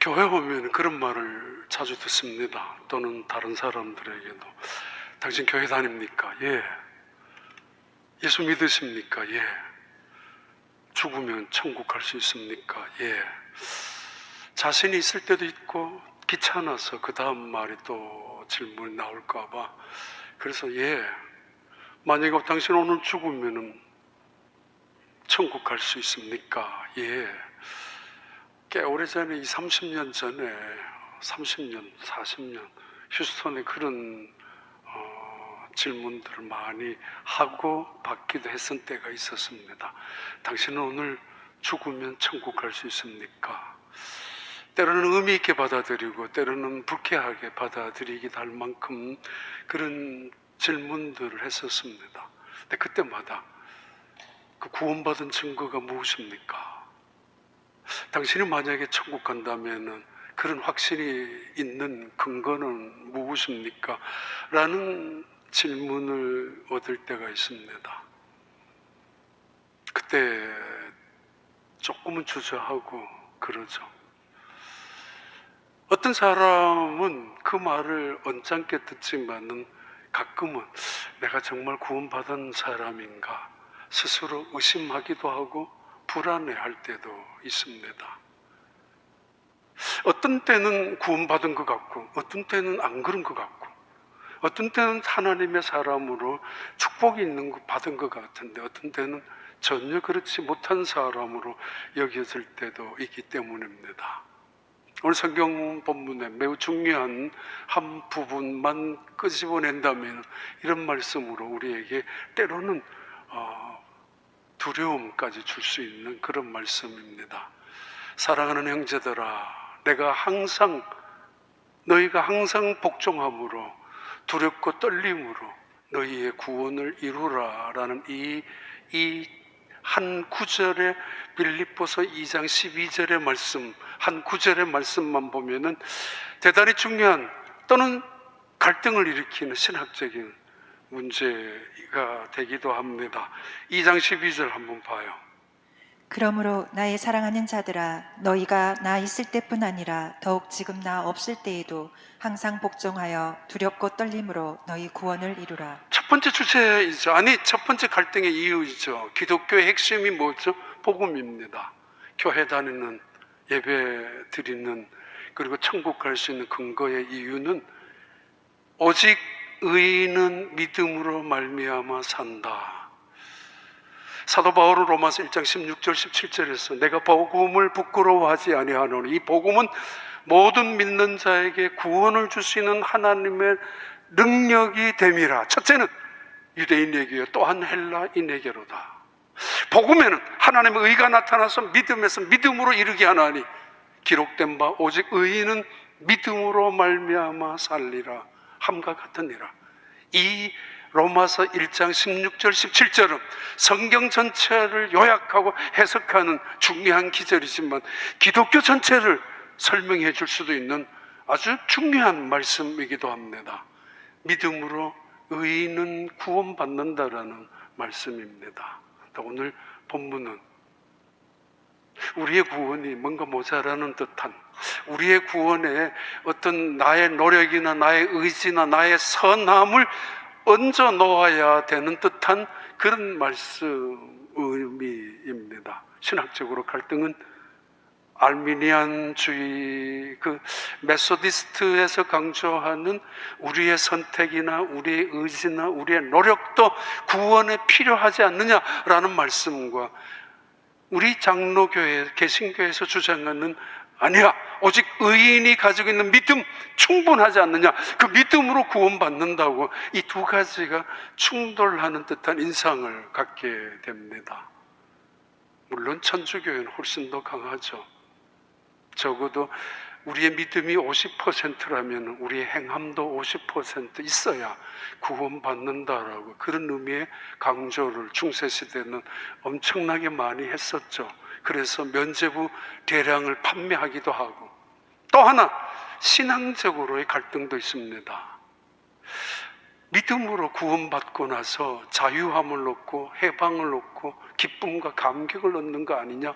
교회 오면 그런 말을 자주 듣습니다. 또는 다른 사람들에게도. 당신 교회 다닙니까? 예. 예수 믿으십니까? 예. 죽으면 천국 갈 수 있습니까? 예. 자신이 있을 때도 있고 귀찮아서 그 다음 말이 또 질문이 나올까 봐. 그래서 예. 만약에 당신 오늘 죽으면 천국 갈 수 있습니까? 예. 꽤 오래전에 30년 전에 30년, 40년 휴스턴에 그런 질문들을 많이 하고 받기도 했던 때가 있었습니다. 당신은 오늘 죽으면 천국 갈 수 있습니까? 때로는 의미 있게 받아들이고 때로는 불쾌하게 받아들이기도 할 만큼 그런 질문들을 했었습니다. 근데 그때마다 그 구원받은 증거가 무엇입니까? 당신이 만약에 천국 간다면 그런 확신이 있는 근거는 무엇입니까? 라는 질문을 얻을 때가 있습니다. 그때 조금은 주저하고 그러죠. 어떤 사람은 그 말을 언짢게 듣지만은 가끔은 내가 정말 구원받은 사람인가 스스로 의심하기도 하고 불안해할 때도 있습니다. 어떤 때는 구원받은 것 같고 어떤 때는 안 그런 것 같고 어떤 때는 하나님의 사람으로 축복이 있는 것 받은 것 같은데 어떤 때는 전혀 그렇지 못한 사람으로 여겨질 때도 있기 때문입니다. 오늘 성경 본문에 매우 중요한 한 부분만 끄집어낸다면 이런 말씀으로 우리에게 때로는 두려움까지 줄 수 있는 그런 말씀입니다. 사랑하는 형제들아, 너희가 항상 복종함으로 두렵고 떨림으로 너희의 구원을 이루라 라는 이 한 구절의 빌립보서 2장 12절의 말씀, 한 구절의 말씀만 보면은 대단히 중요한 또는 갈등을 일으키는 신학적인 문제가 되기도 합니다. 2장 12절 한번 봐요. 그러므로 나의 사랑하는 자들아, 너희가 나 있을 때뿐 아니라 더욱 지금 나 없을 때에도 항상 복종하여 두렵고 떨림으로 너희 구원을 이루라. 첫 번째 주제이죠. 첫 번째 갈등의 이유이죠. 기독교의 핵심이 뭐죠? 복음입니다. 교회 다니는, 예배 드리는, 그리고 천국 갈 수 있는 근거의 이유는 오직 의인은 믿음으로 말미암아 산다. 사도 바울은 로마서 1장 16절 17절에서 내가 복음을 부끄러워하지 아니하노니 이 복음은 모든 믿는 자에게 구원을 줄 수 있는 하나님의 능력이 됨이라. 첫째는 유대인에게요, 또한 헬라인에게로다. 복음에는 하나님의 의가 나타나서 믿음에서 믿음으로 이르게 하나니 기록된 바 오직 의인은 믿음으로 말미암아 살리라 함과 같으니라. 이 로마서 1장 16절 17절은 성경 전체를 요약하고 해석하는 중요한 기절이지만 기독교 전체를 설명해 줄 수도 있는 아주 중요한 말씀이기도 합니다. 믿음으로 의인은 구원받는다라는 말씀입니다. 오늘 본문은 우리의 구원이 뭔가 모자라는 듯한, 우리의 구원에 어떤 나의 노력이나 나의 의지나 나의 선함을 얹어 놓아야 되는 듯한 그런 말씀 의미입니다. 신학적으로 갈등은 알미니안주의, 그 메소디스트에서 강조하는 우리의 선택이나 우리의 의지나 우리의 노력도 구원에 필요하지 않느냐라는 말씀과 우리 장로교회, 개신교에서 주장하는 아니야, 오직 의인이 가지고 있는 믿음 충분하지 않느냐, 그 믿음으로 구원받는다고 이 두 가지가 충돌하는 듯한 인상을 갖게 됩니다. 물론 천주교회는 훨씬 더 강하죠. 적어도 우리의 믿음이 50%라면 우리의 행함도 50% 있어야 구원받는다라고 그런 의미의 강조를 중세시대는 엄청나게 많이 했었죠. 그래서 면죄부 대량을 판매하기도 하고, 또 하나 신앙적으로의 갈등도 있습니다. 믿음으로 구원받고 나서 자유함을 얻고 해방을 얻고 기쁨과 감격을 얻는 거 아니냐?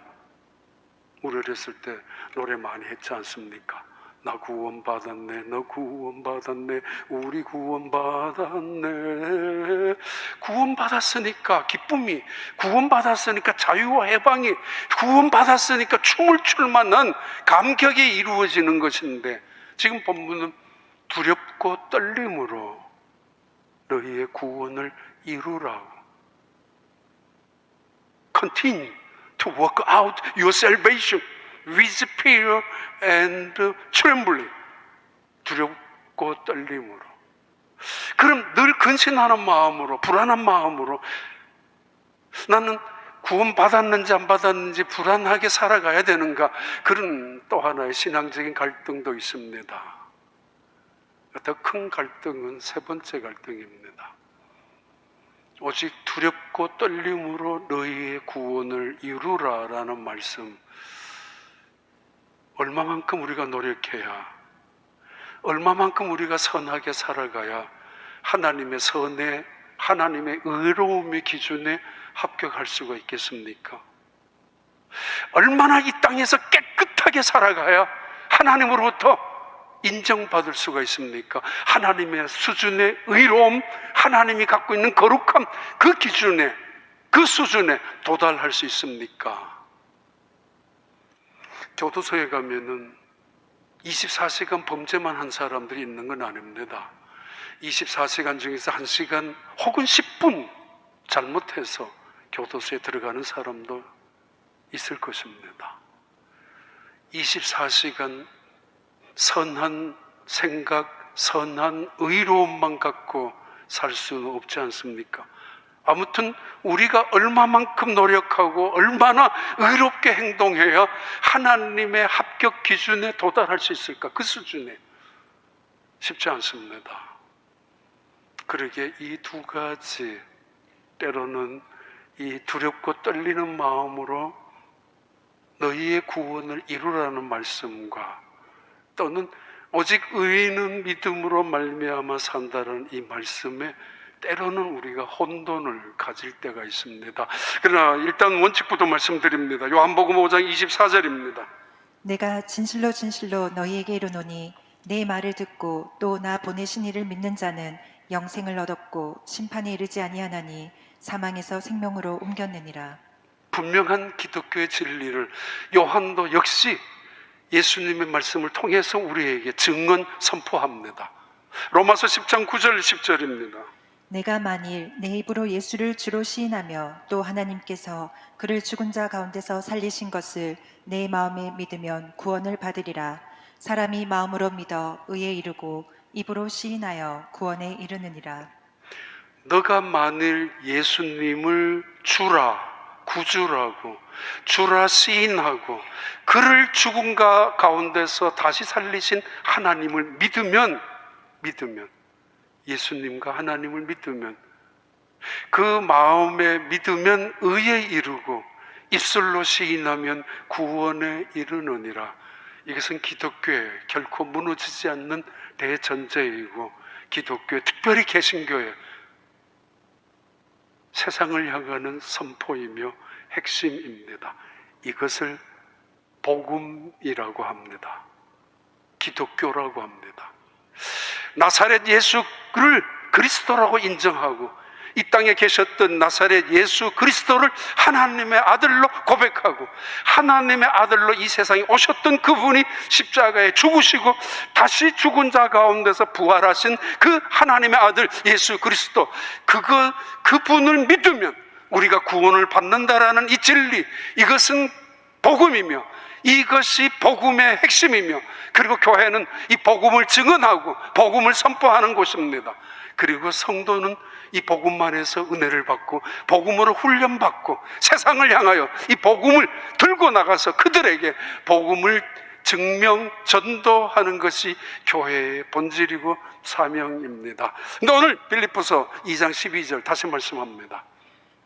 우리 어렸을 때 노래 많이 했지 않습니까? 나 구원받았네, 너 구원받았네, 우리 구원받았네. 구원받았으니까 기쁨이, 구원받았으니까 자유와 해방이, 구원받았으니까 춤을 출 만한 감격이 이루어지는 것인데, 지금 본문은 두렵고 떨림으로 너희의 구원을 이루라고. Continue to work out your salvation with fear and trembling. 두렵고 떨림으로. 그럼 늘 근신하는 마음으로, 불안한 마음으로, 나는 구원받았는지 안 받았는지 불안하게 살아가야 되는가? 그런 또 하나의 신앙적인 갈등도 있습니다. 더 큰 갈등은 세 번째 갈등입니다. 오직 두렵고 떨림으로 너희의 구원을 이루라라는 말씀, 얼마만큼 우리가 노력해야, 얼마만큼 우리가 선하게 살아가야 하나님의 선에, 하나님의 의로움의 기준에 합격할 수가 있겠습니까? 얼마나 이 땅에서 깨끗하게 살아가야 하나님으로부터 인정받을 수가 있습니까? 하나님의 수준의 의로움, 하나님이 갖고 있는 거룩함, 그 기준에, 그 수준에 도달할 수 있습니까? 교도소에 가면은 24시간 범죄만 한 사람들이 있는 건 아닙니다. 24시간 중에서 1시간 혹은 10분 잘못해서 교도소에 들어가는 사람도 있을 것입니다. 24시간 선한 생각, 선한 의로움만 갖고 살 수는 없지 않습니까? 아무튼 우리가 얼마만큼 노력하고 얼마나 의롭게 행동해야 하나님의 합격 기준에 도달할 수 있을까? 그 수준에. 쉽지 않습니다. 그러기에 이 두 가지, 때로는 이 두렵고 떨리는 마음으로 너희의 구원을 이루라는 말씀과, 또는 오직 의인은 믿음으로 말미암아 산다는 이 말씀에 때로는 우리가 혼돈을 가질 때가 있습니다. 그러나 일단 원칙부터 말씀드립니다. 요한복음 5장 24절입니다. 내가 진실로 진실로 너희에게 이르노니 내 말을 듣고 또 나 보내신 이를 믿는 자는 영생을 얻었고 심판에 이르지 아니하나니 사망에서 생명으로 옮겼느니라. 분명한 기독교의 진리를 요한도 역시 예수님의 말씀을 통해서 우리에게 증언 선포합니다. 로마서 10장 9절 10절입니다. 내가 만일 내 입으로 예수를 주로 시인하며 또 하나님께서 그를 죽은 자 가운데서 살리신 것을 내 마음에 믿으면 구원을 받으리라. 사람이 마음으로 믿어 의에 이르고 입으로 시인하여 구원에 이르느니라. 너가 만일 예수님을 주라, 구주라고, 주라 시인하고 그를 죽은 자 가운데서 다시 살리신 하나님을 믿으면, 예수님과 하나님을 믿으면, 그 마음에 믿으면 의에 이르고 입술로 시인하면 구원에 이르느니라. 이것은 기독교에 결코 무너지지 않는 대전제이고, 기독교, 특별히 개신교의 세상을 향하는 선포이며 핵심입니다. 이것을 복음이라고 합니다. 기독교라고 합니다. 나사렛 예수를 그리스도라고 인정하고 이 땅에 계셨던 나사렛 예수 그리스도를 하나님의 아들로 고백하고 하나님의 아들로 이 세상에 오셨던 그분이 십자가에 죽으시고 다시 죽은 자 가운데서 부활하신 그 하나님의 아들 예수 그리스도, 그분을 믿으면 우리가 구원을 받는다라는 이 진리, 이것은 복음이며 이것이 복음의 핵심이며, 그리고 교회는 이 복음을 증언하고 복음을 선포하는 곳입니다. 그리고 성도는 이 복음만에서 은혜를 받고 복음으로 훈련받고 세상을 향하여 이 복음을 들고 나가서 그들에게 복음을 증명, 전도하는 것이 교회의 본질이고 사명입니다. 근데 오늘 빌립보서 2장 12절 다시 말씀합니다.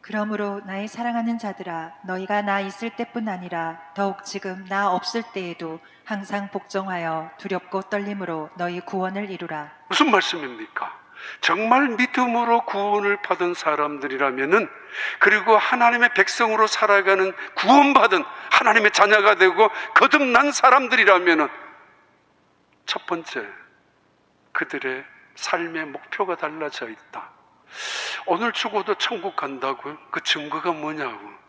그러므로 나의 사랑하는 자들아, 너희가 나 있을 때뿐 아니라 더욱 지금 나 없을 때에도 항상 복종하여 두렵고 떨림으로 너희 구원을 이루라. 무슨 말씀입니까? 정말 믿음으로 구원을 받은 사람들이라면은, 그리고 하나님의 백성으로 살아가는 구원받은 하나님의 자녀가 되고 거듭난 사람들이라면은, 첫 번째, 그들의 삶의 목표가 달라져 있다. 오늘 죽어도 천국 간다고요? 그 증거가 뭐냐고,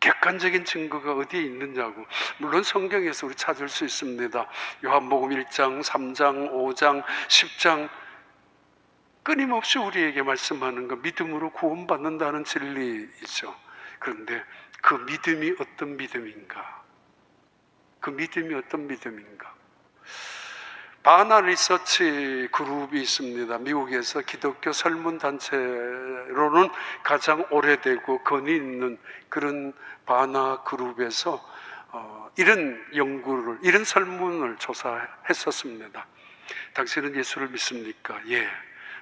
객관적인 증거가 어디에 있느냐고. 물론 성경에서 우리 찾을 수 있습니다. 요한복음 1장, 3장, 5장, 10장 끊임없이 우리에게 말씀하는 거, 믿음으로 구원받는다는 진리이죠. 그런데 그 믿음이 어떤 믿음인가? 그 믿음이 어떤 믿음인가? 바나 리서치 그룹이 있습니다. 미국에서 기독교 설문단체로는 가장 오래되고 권위 있는 그런 바나 그룹에서 이런 연구를, 이런 설문을 조사했었습니다. 당신은 예수를 믿습니까? 예.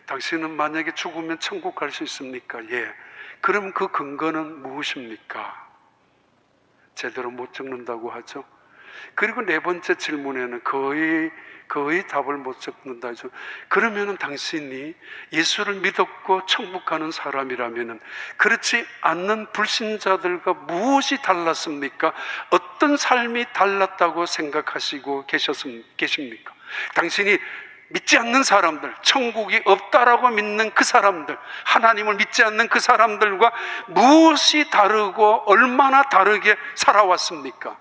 당신은 만약에 죽으면 천국 갈 수 있습니까? 예. 그럼 그 근거는 무엇입니까? 제대로 못 적는다고 하죠. 그리고 네 번째 질문에는 거의 답을 못 적는다 하죠. 그러면은 당신이 예수를 믿었고 천국 가는 사람이라면은 그렇지 않는 불신자들과 무엇이 달랐습니까? 어떤 삶이 달랐다고 생각하시고 계십니까? 당신이 믿지 않는 사람들, 천국이 없다라고 믿는 그 사람들, 하나님을 믿지 않는 그 사람들과 무엇이 다르고 얼마나 다르게 살아왔습니까?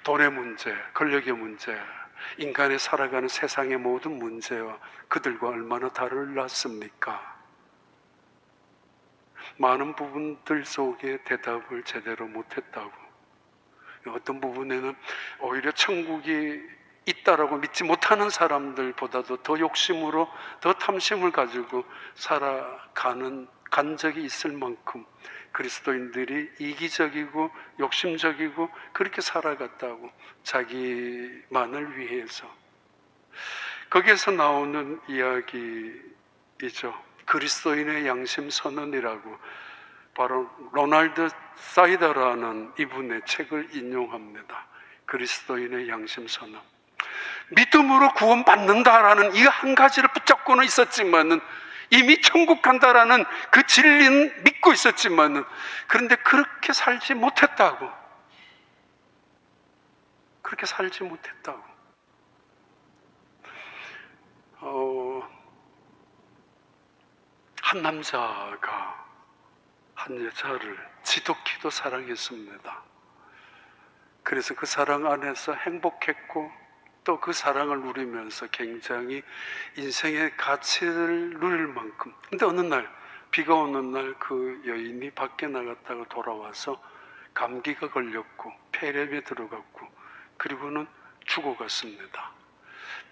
돈의 문제, 권력의 문제, 인간의 살아가는 세상의 모든 문제와 그들과 얼마나 달랐습니까? 많은 부분들 속에 대답을 제대로 못했다고. 어떤 부분에는 오히려 천국이 있다라고 믿지 못하는 사람들보다도 더 욕심으로, 더 탐심을 가지고 간 적이 있을 만큼 그리스도인들이 이기적이고 욕심적이고 그렇게 살아갔다고, 자기만을 위해서. 거기에서 나오는 이야기이죠. 그리스도인의 양심 선언이라고, 바로 로널드 사이더라는 이분의 책을 인용합니다. 그리스도인의 양심 선언. 믿음으로 구원받는다라는 이 한 가지를 붙잡고는 있었지만은, 이미 천국 간다라는 그 진리는 믿고 있었지만은, 그런데 그렇게 살지 못했다고. 그렇게 살지 못했다고. 한 남자가 한 여자를 지독히도 사랑했습니다. 그래서 그 사랑 안에서 행복했고, 또 그 사랑을 누리면서 굉장히 인생의 가치를 누릴 만큼. 근데 어느 날, 비가 오는 날 그 여인이 밖에 나갔다가 돌아와서 감기가 걸렸고 폐렴에 들어갔고, 그리고는 죽어갔습니다.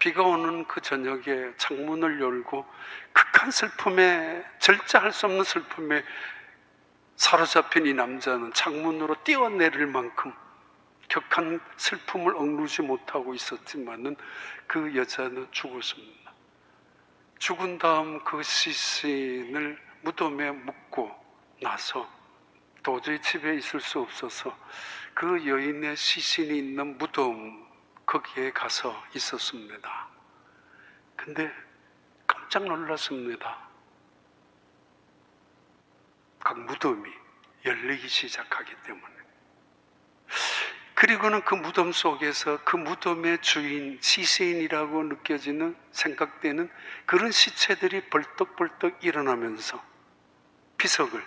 비가 오는 그 저녁에 창문을 열고 극한 슬픔에, 절제할 수 없는 슬픔에 사로잡힌 이 남자는 창문으로 뛰어내릴 만큼 격한 슬픔을 억누르지 못하고 있었지만은, 그 여자는 죽었습니다. 죽은 다음 그 시신을 무덤에 묻고 나서 도저히 집에 있을 수 없어서 그 여인의 시신이 있는 무덤, 거기에 가서 있었습니다. 근데 깜짝 놀랐습니다. 각 무덤이 열리기 시작하기 때문에. 그리고는 그 무덤 속에서 그 무덤의 주인, 시신이라고 느껴지는, 생각되는 그런 시체들이 벌떡벌떡 일어나면서 비석을,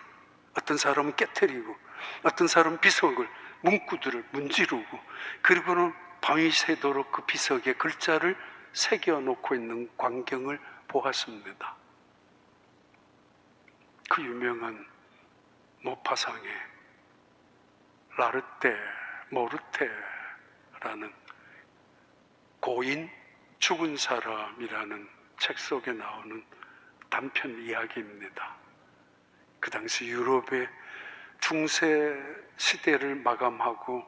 어떤 사람은 깨트리고 어떤 사람은 비석을, 문구들을 문지르고, 그리고는 밤이 새도록 그 비석에 글자를 새겨놓고 있는 광경을 보았습니다. 그 유명한 모파상의 라르테 모르테라는 고인 죽은 사람이라는 책 속에 나오는 단편 이야기입니다. 그 당시 유럽의 중세 시대를 마감하고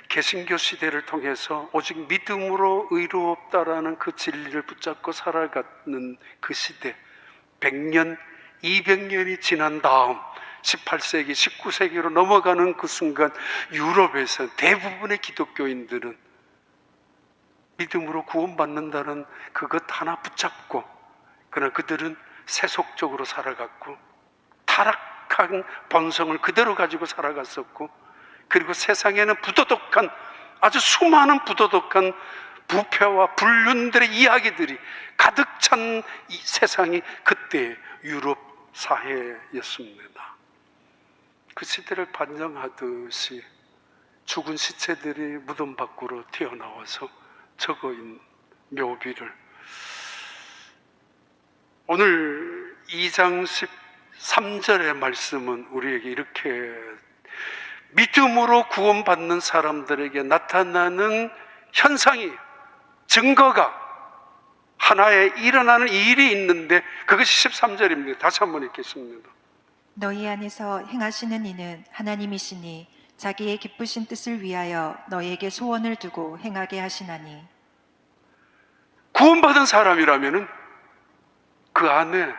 개신교 시대를 통해서 오직 믿음으로 의롭다라는 그 진리를 붙잡고 살아가는 그 시대, 100년, 200년이 지난 다음 18세기, 19세기로 넘어가는 그 순간, 유럽에서 대부분의 기독교인들은 믿음으로 구원받는다는 그것 하나 붙잡고, 그러나 그들은 세속적으로 살아갔고 타락한 본성을 그대로 가지고 살아갔었고, 그리고 세상에는 부도덕한, 아주 수많은 부도덕한 부패와 불륜들의 이야기들이 가득 찬 이 세상이 그때 유럽 사회였습니다. 그 시대를 반영하듯이 죽은 시체들이 무덤 밖으로 튀어나와서 적어인 묘비를, 오늘 2장 13절의 말씀은 우리에게 이렇게 믿음으로 구원받는 사람들에게 나타나는 현상이, 증거가 하나의 일어나는 일이 있는데 그것이 13절입니다. 다시 한번 읽겠습니다. 너희 안에서 행하시는 이는 하나님이시니 자기의 기쁘신 뜻을 위하여 너희에게 소원을 두고 행하게 하시나니. 구원받은 사람이라면은 그 안에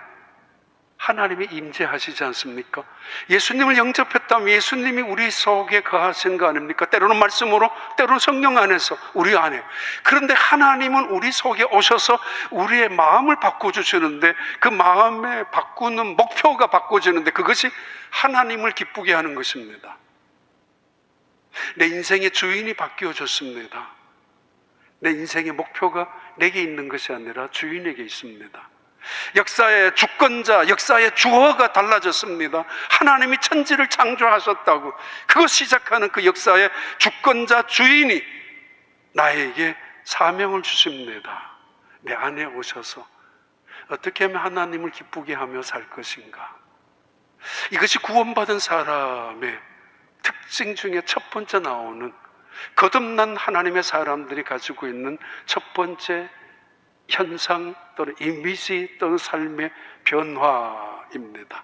하나님이 임재하시지 않습니까? 예수님을 영접했다면 예수님이 우리 속에 거하신 거 아닙니까? 때로는 말씀으로, 때로는 성령 안에서, 우리 안에. 그런데 하나님은 우리 속에 오셔서 우리의 마음을 바꿔주시는데, 그 마음에 바꾸는 목표가 바꿔지는데 그것이 하나님을 기쁘게 하는 것입니다. 내 인생의 주인이 바뀌어졌습니다. 내 인생의 목표가 내게 있는 것이 아니라 주인에게 있습니다. 역사의 주권자, 역사의 주어가 달라졌습니다. 하나님이 천지를 창조하셨다고, 그것 시작하는 그 역사의 주권자, 주인이 나에게 사명을 주십니다. 내 안에 오셔서 어떻게 하면 하나님을 기쁘게 하며 살 것인가. 이것이 구원받은 사람의 특징 중에 첫 번째 나오는, 거듭난 하나님의 사람들이 가지고 있는 첫 번째 현상 또는 이미지 또는 삶의 변화입니다.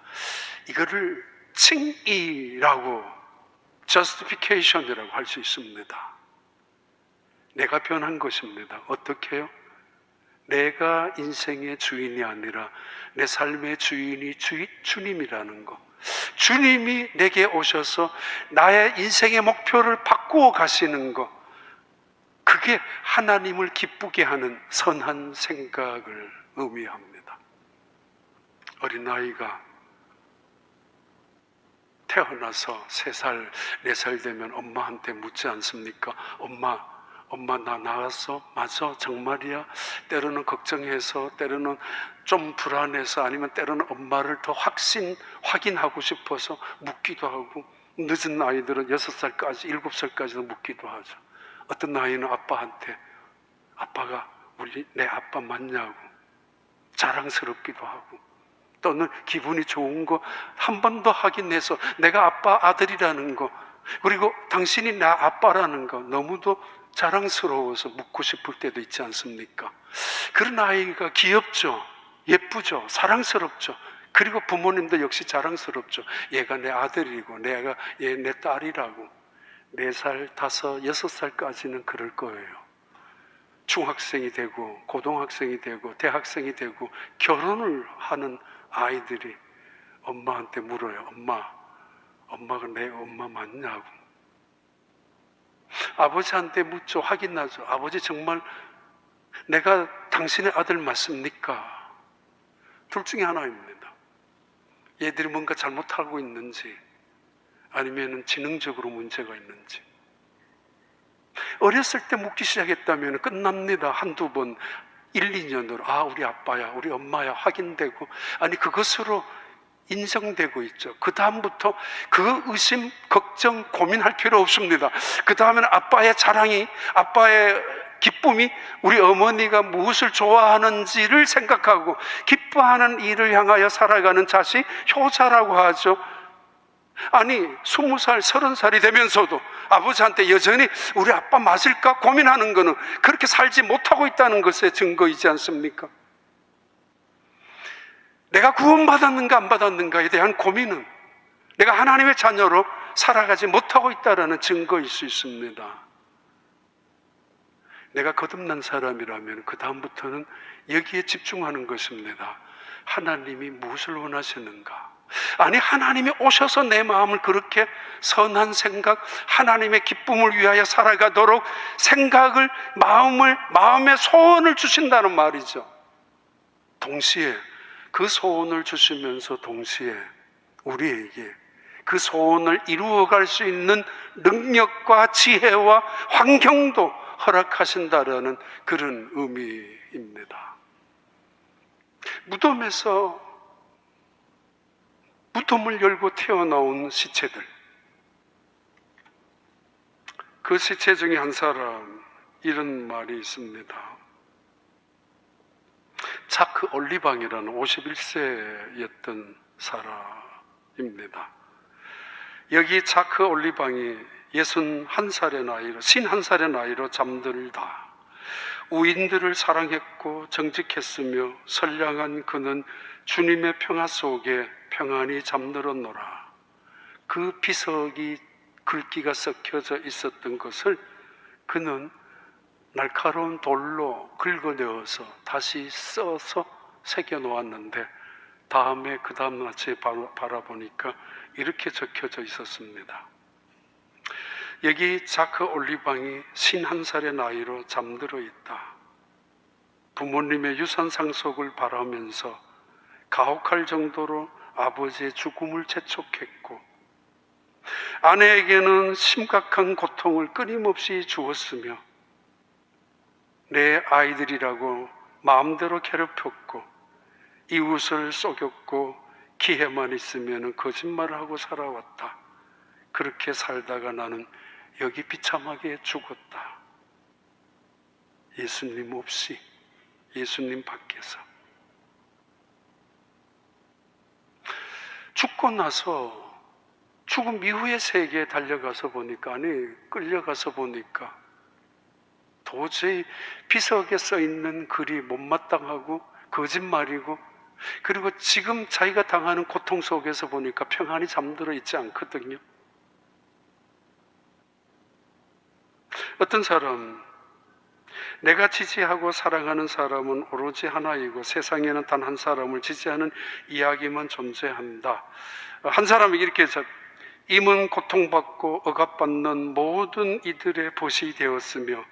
이거를 칭의라고, justification이라고 할 수 있습니다. 내가 변한 것입니다. 어떻게 해요? 내가 인생의 주인이 아니라 내 삶의 주인이 주님이라는 것. 주님이 내게 오셔서 나의 인생의 목표를 바꾸어 가시는 것, 그게 하나님을 기쁘게 하는 선한 생각을 의미합니다. 어린아이가 태어나서 3살, 4살 되면 엄마한테 묻지 않습니까? 엄마 나 나왔어? 맞아? 정말이야? 때로는 걱정해서, 때로는 좀 불안해서, 아니면 때로는 엄마를 더 확인하고 싶어서 묻기도 하고, 늦은 아이들은 6살까지, 7살까지도 묻기도 하죠. 어떤 아이는 아빠한테 아빠가 내 아빠 맞냐고 자랑스럽기도 하고, 또는 기분이 좋은 거 한 번 더 확인해서 내가 아빠 아들이라는 거, 그리고 당신이 나 아빠라는 거 너무도 자랑스러워서 묻고 싶을 때도 있지 않습니까? 그런 아이가 귀엽죠, 예쁘죠, 사랑스럽죠. 그리고 부모님도 역시 자랑스럽죠. 얘가 내 아들이고 얘 내 딸이라고. 4살, 5, 6살까지는 그럴 거예요. 중학생이 되고 고등학생이 되고 대학생이 되고 결혼을 하는 아이들이 엄마한테 물어요. 엄마가 내 엄마 맞냐고. 아버지한테 묻죠. 확인하죠. 아버지 정말 내가 당신의 아들 맞습니까? 둘 중에 하나입니다. 얘들이 뭔가 잘못하고 있는지, 아니면 지능적으로 문제가 있는지. 어렸을 때 묻기 시작했다면 끝납니다. 한두 번, 1, 2년으로 우리 아빠야, 우리 엄마야 확인되고, 아니 그것으로 인정되고 있죠. 그 다음부터 그 의심, 걱정, 고민할 필요 없습니다. 그 다음에는 아빠의 자랑이, 아빠의 기쁨이 우리 어머니가 무엇을 좋아하는지를 생각하고 기뻐하는 일을 향하여 살아가는 자식, 효자라고 하죠. 아니 20살, 30살이 되면서도 아버지한테 여전히 우리 아빠 맞을까 고민하는 것은 그렇게 살지 못하고 있다는 것의 증거이지 않습니까? 내가 구원받았는가 안 받았는가에 대한 고민은 내가 하나님의 자녀로 살아가지 못하고 있다는 증거일 수 있습니다. 내가 거듭난 사람이라면 그 다음부터는 여기에 집중하는 것입니다. 하나님이 무엇을 원하시는가? 아니, 하나님이 오셔서 내 마음을 그렇게 선한 생각, 하나님의 기쁨을 위하여 살아가도록 생각을, 마음의 소원을 주신다는 말이죠. 동시에 그 소원을 주시면서 동시에 우리에게 그 소원을 이루어갈 수 있는 능력과 지혜와 환경도 허락하신다라는 그런 의미입니다. 무덤에서 무덤을 열고 튀어나온 시체들, 그 시체 중에 한 사람 이런 말이 있습니다. 자크 올리방이라는 51세였던 사람입니다. 여기 자크 올리방이 61살의 나이로, 51살의 나이로 잠들다 우인들을 사랑했고 정직했으며 선량한 그는 주님의 평화 속에 평안히 잠들었노라. 그 비석이 글귀가 썩혀져 있었던 것을 그는 날카로운 돌로 긁어내어서 다시 써서 새겨놓았는데 다음에 그 다음 날째 바라보니까 이렇게 적혀져 있었습니다. 여기 자크 올리방이 51살의 나이로 잠들어 있다. 부모님의 유산 상속을 바라면서 가혹할 정도로 아버지의 죽음을 재촉했고 아내에게는 심각한 고통을 끊임없이 주었으며 내 아이들이라고 마음대로 괴롭혔고 이웃을 속였고 기회만 있으면 거짓말을 하고 살아왔다. 그렇게 살다가 나는 여기 비참하게 죽었다. 예수님 없이, 예수님 밖에서. 죽고 나서 죽음 이후의 세계에 달려가서 보니까, 끌려가서 보니까 도저히 비석에 써 있는 글이 못마땅하고 거짓말이고, 그리고 지금 자기가 당하는 고통 속에서 보니까 평안히 잠들어 있지 않거든요. 어떤 사람, 내가 지지하고 사랑하는 사람은 오로지 하나이고 세상에는 단 한 사람을 지지하는 이야기만 존재한다. 한 사람이 이렇게 임은 고통받고 억압받는 모든 이들의 벗이 되었으며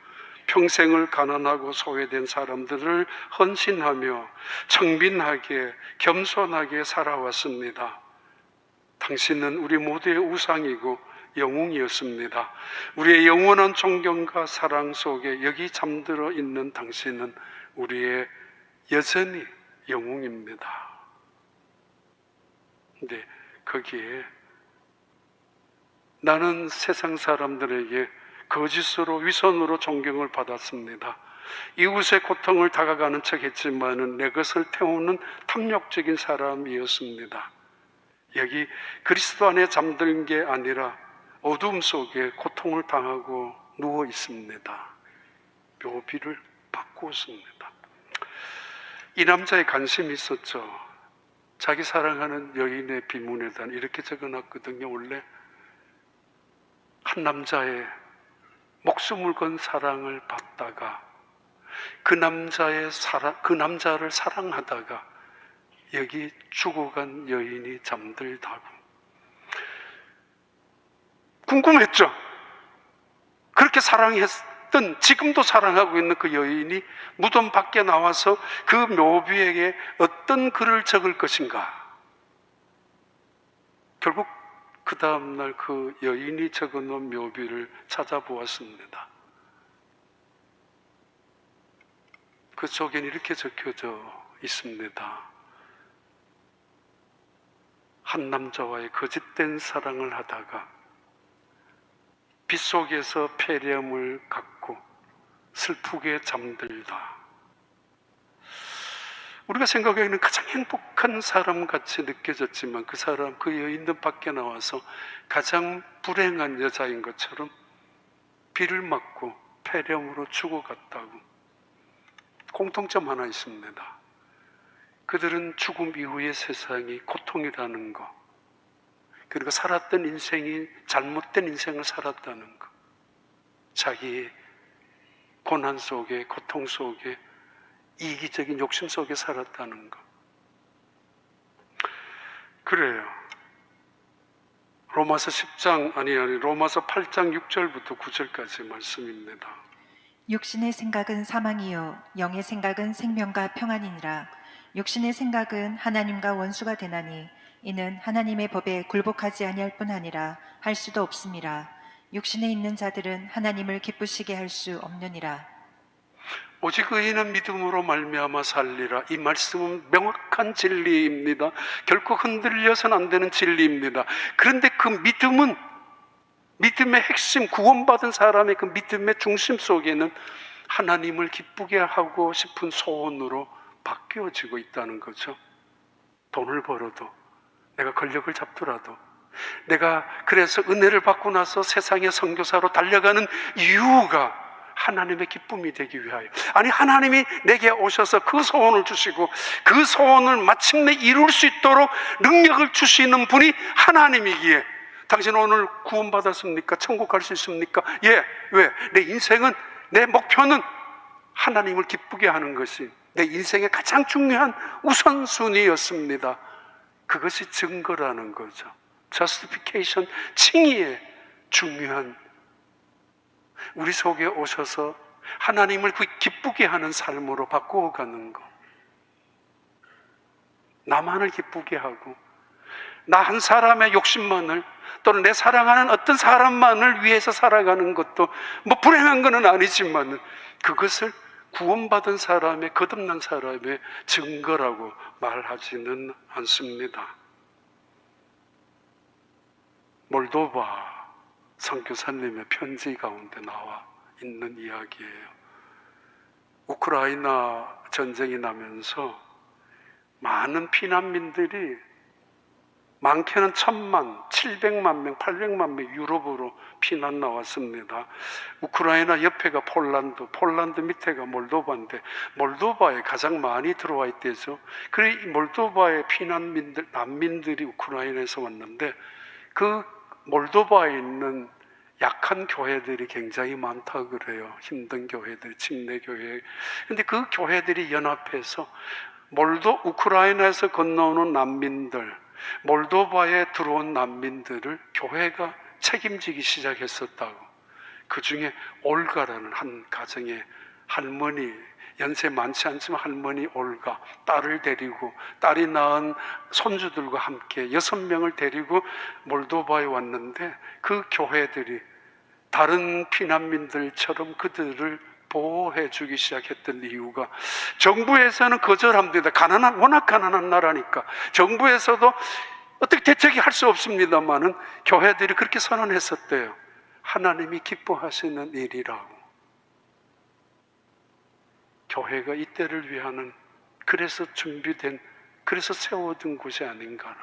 평생을 가난하고 소외된 사람들을 헌신하며 청빈하게 겸손하게 살아왔습니다. 당신은 우리 모두의 우상이고 영웅이었습니다. 우리의 영원한 존경과 사랑 속에 여기 잠들어 있는 당신은 우리의 여전히 영웅입니다. 근데 거기에 나는 세상 사람들에게 거짓으로 위선으로 존경을 받았습니다. 이웃의 고통을 다가가는 척 했지만은 내 것을 태우는 탐욕적인 사람이었습니다. 여기 그리스도 안에 잠든 게 아니라 어둠 속에 고통을 당하고 누워 있습니다. 묘비를 바꾸었습니다. 이 남자의 관심이 있었죠. 자기 사랑하는 여인의 비문에다 이렇게 적어놨거든요. 원래 한 남자의 목숨을 건 사랑을 받다가 그 남자를 사랑하다가 여기 죽어간 여인이 잠들다고. 궁금했죠. 그렇게 사랑했던, 지금도 사랑하고 있는 그 여인이 무덤 밖에 나와서 그 묘비에게 어떤 글을 적을 것인가. 결국 그 다음날 그 여인이 적어놓은 묘비를 찾아보았습니다. 그 속엔 이렇게 적혀져 있습니다. 한 남자와의 거짓된 사랑을 하다가 빗속에서 폐렴을 갖고 슬프게 잠들다. 우리가 생각하기에는 가장 행복한 사람 같이 느껴졌지만 그 사람, 그 여인들 밖에 나와서 가장 불행한 여자인 것처럼 비를 맞고 폐렴으로 죽어갔다고. 공통점 하나 있습니다. 그들은 죽음 이후의 세상이 고통이라는 것, 그리고 살았던 인생이 잘못된 인생을 살았다는 것, 자기의 고난 속에, 고통 속에, 이기적인 욕심 속에 살았다는 것. 그래요. 로마서 8장 6절부터 9절까지 말씀입니다. 육신의 생각은 사망이요 영의 생각은 생명과 평안이니라. 육신의 생각은 하나님과 원수가 되나니 이는 하나님의 법에 굴복하지 아니할 뿐 아니라 할 수도 없음이라. 육신에 있는 자들은 하나님을 기쁘시게 할 수 없느니라. 오직 의인은 믿음으로 말미암아 살리라. 이 말씀은 명확한 진리입니다. 결코 흔들려서는 안 되는 진리입니다. 그런데 그 믿음은, 믿음의 핵심, 구원받은 사람의 그 믿음의 중심 속에는 하나님을 기쁘게 하고 싶은 소원으로 바뀌어지고 있다는 거죠. 돈을 벌어도, 내가 권력을 잡더라도, 내가 그래서 은혜를 받고 나서 세상의 선교사로 달려가는 이유가 하나님의 기쁨이 되기 위하여, 아니 하나님이 내게 오셔서 그 소원을 주시고 그 소원을 마침내 이룰 수 있도록 능력을 주시는 분이 하나님이기에, 당신 오늘 구원받았습니까? 천국 갈 수 있습니까? 예. 왜? 내 인생은, 내 목표는 하나님을 기쁘게 하는 것이 내 인생의 가장 중요한 우선순위였습니다. 그것이 증거라는 거죠. Justification, 칭의의 중요한, 우리 속에 오셔서 하나님을 기쁘게 하는 삶으로 바꾸어가는 것. 나만을 기쁘게 하고 나 한 사람의 욕심만을, 또는 내 사랑하는 어떤 사람만을 위해서 살아가는 것도 뭐 불행한 것은 아니지만 그것을 구원받은 사람의, 거듭난 사람의 증거라고 말하지는 않습니다. 몰도바 선교사님의 편지 가운데 나와 있는 이야기예요. 우크라이나 전쟁이 나면서 많은 피난민들이, 많게는 1,000만, 700만 명, 800만 명 유럽으로 피난 나왔습니다. 우크라이나 옆에가 폴란드 밑에가 몰도바인데 몰도바에 가장 많이 들어와 있대죠. 그래 몰도바의 피난민들, 난민들이 우크라이나에서 왔는데 그 몰도바에 있는 약한 교회들이 굉장히 많다 그래요. 힘든 교회들, 침례 교회. 근데 그 교회들이 연합해서 우크라이나에서 건너오는 난민들, 몰도바에 들어온 난민들을 교회가 책임지기 시작했었다고. 그 중에 올가라는 한 가정의 할머니, 연세 많지 않지만 할머니 올가, 딸을 데리고, 딸이 낳은 손주들과 함께 6명을 데리고 몰도바에 왔는데, 그 교회들이 다른 피난민들처럼 그들을 보호해 주기 시작했던 이유가, 정부에서는 거절합니다. 워낙 가난한 나라니까 정부에서도 어떻게 대책이 할 수 없습니다만은 교회들이 그렇게 선언했었대요. 하나님이 기뻐하시는 일이라고. 교회가 이때를 위하는, 그래서 준비된, 그래서 세워둔 곳이 아닌가라.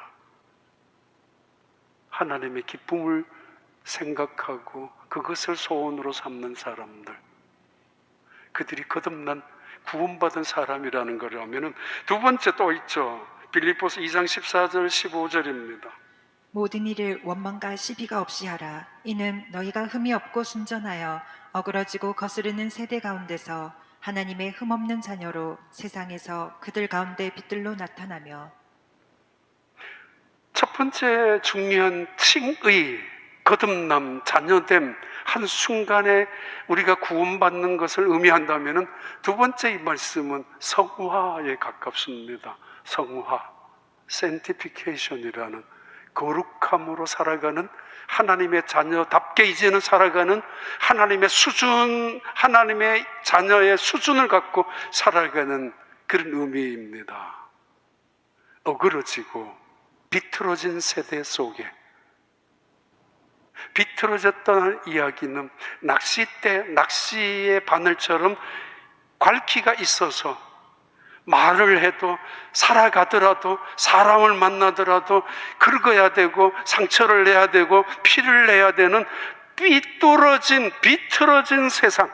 하나님의 기쁨을 생각하고 그것을 소원으로 삼는 사람들, 그들이 거듭난 구원받은 사람이라는 거라면은 두 번째 또 있죠. 빌립보서 2장 14절 15절입니다. 모든 일을 원망과 시비가 없이 하라. 이는 너희가 흠이 없고 순전하여 어그러지고 거스르는 세대 가운데서 하나님의 흠없는 자녀로 세상에서 그들 가운데 빛들로 나타나며. 첫 번째 중요한 칭의, 거듭남, 자녀됨, 한순간에 우리가 구원받는 것을 의미한다면 두 번째 이 말씀은 성화에 가깝습니다. 성화, sanctification이라는 거룩함으로 살아가는, 하나님의 자녀답게 이제는 살아가는, 하나님의 수준, 하나님의 자녀의 수준을 갖고 살아가는 그런 의미입니다. 어그러지고 비틀어진 세대 속에, 비틀어졌다는 이야기는 낚시의 바늘처럼 괄기가 있어서 말을 해도, 살아가더라도, 사람을 만나더라도 긁어야 되고 상처를 내야 되고 피를 내야 되는 비틀어진 세상,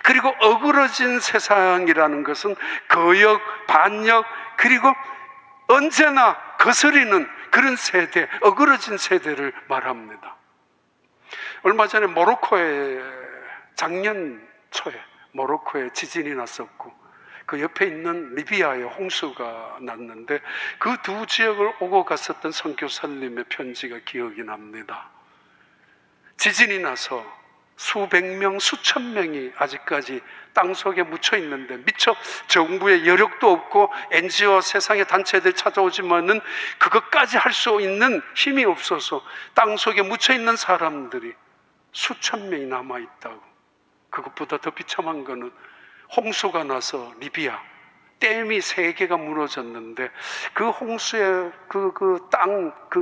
그리고 어그러진 세상이라는 것은 거역, 반역, 그리고 언제나 거스리는 그런 세대, 어그러진 세대를 말합니다. 얼마 전에 작년 초에 모로코에 지진이 났었고, 그 옆에 있는 리비아에 홍수가 났는데 그 두 지역을 오고 갔었던 선교사님의 편지가 기억이 납니다. 지진이 나서 수백 명, 수천 명이 아직까지 땅속에 묻혀 있는데 미처 정부의 여력도 없고 NGO 세상의 단체들 찾아오지만은 그것까지 할 수 있는 힘이 없어서 땅속에 묻혀 있는 사람들이 수천 명이 남아 있다고. 그것보다 더 비참한 거는 홍수가 나서 리비아 댐이 3개가 무너졌는데 그 홍수의 그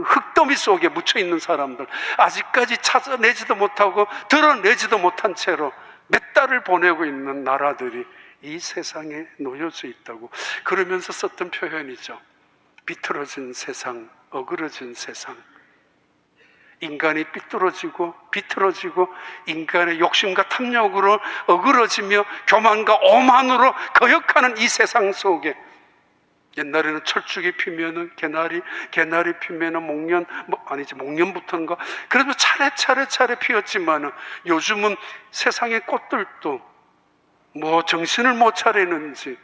흙더미 속에 묻혀 있는 사람들 아직까지 찾아내지도 못하고 드러내지도 못한 채로 몇 달을 보내고 있는 나라들이 이 세상에 놓여져 있다고. 그러면서 썼던 표현이죠. 비틀어진 세상, 어그러진 세상. 인간이 삐뚤어지고 비틀어지고 인간의 욕심과 탐욕으로 어그러지며 교만과 오만으로 거역하는 이 세상 속에 옛날에는 철쭉이 피면은 개나리 피면은 목련부터인가 그래도 차례 피었지만은 요즘은 세상의 꽃들도 정신을 못 차리는지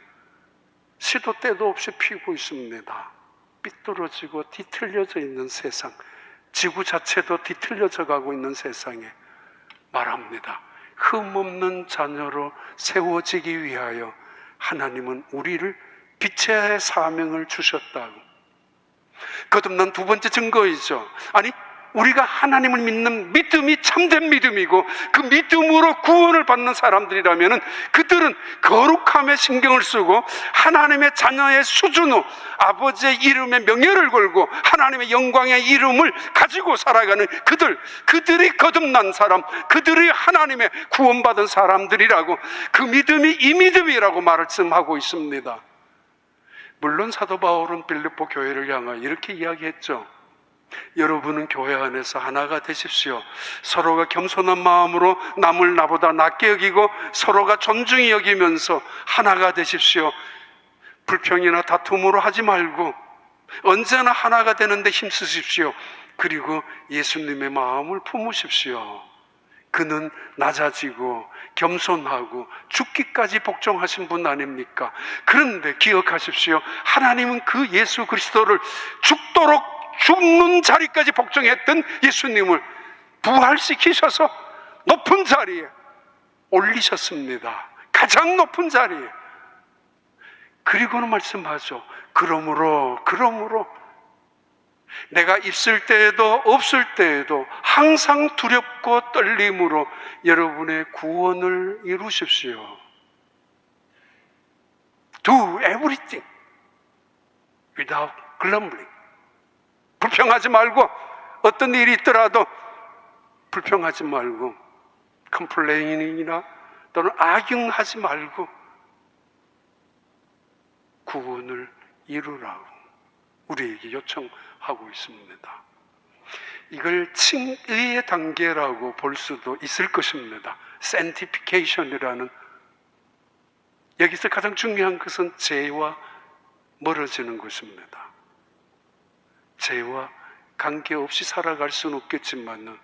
시도 때도 없이 피고 있습니다. 삐뚤어지고 뒤틀려져 있는 세상, 지구 자체도 뒤틀려져 가고 있는 세상에 말합니다. 흠없는 자녀로 세워지기 위하여 하나님은 우리를 빛의 사명을 주셨다고. 거듭난 두 번째 증거이죠. 아니, 우리가 하나님을 믿는 믿음이 참된 믿음이고 그 믿음으로 구원을 받는 사람들이라면 그들은 거룩함에 신경을 쓰고 하나님의 자녀의 수준으로 아버지의 이름에 명예를 걸고 하나님의 영광의 이름을 가지고 살아가는 그들이 거듭난 사람, 그들이 하나님의 구원받은 사람들이라고, 그 믿음이 이 믿음이라고 말씀하고 있습니다. 물론 사도 바울은 빌립보 교회를 향하여 이렇게 이야기했죠. 여러분은 교회 안에서 하나가 되십시오. 서로가 겸손한 마음으로 남을 나보다 낮게 여기고 서로가 존중히 여기면서 하나가 되십시오. 불평이나 다툼으로 하지 말고 언제나 하나가 되는데 힘쓰십시오. 그리고 예수님의 마음을 품으십시오. 그는 낮아지고 겸손하고 죽기까지 복종하신 분 아닙니까? 그런데 기억하십시오. 하나님은 그 예수 그리스도를 죽도록 죽는 자리까지 복종했던 예수님을 부활시키셔서 높은 자리에 올리셨습니다. 가장 높은 자리에. 그리고는 말씀하죠. 그러므로 내가 있을 때에도 없을 때에도 항상 두렵고 떨림으로 여러분의 구원을 이루십시오. Do everything without grumbling. 불평하지 말고, 어떤 일이 있더라도 불평하지 말고, 컴플레인이나 또는 악용하지 말고 구원을 이루라고 우리에게 요청하고 있습니다. 이걸 칭의의 단계라고 볼 수도 있을 것입니다. sanctification이라는, 여기서 가장 중요한 것은 죄와 멀어지는 것입니다. 죄와 관계없이 살아갈 수는 없겠지만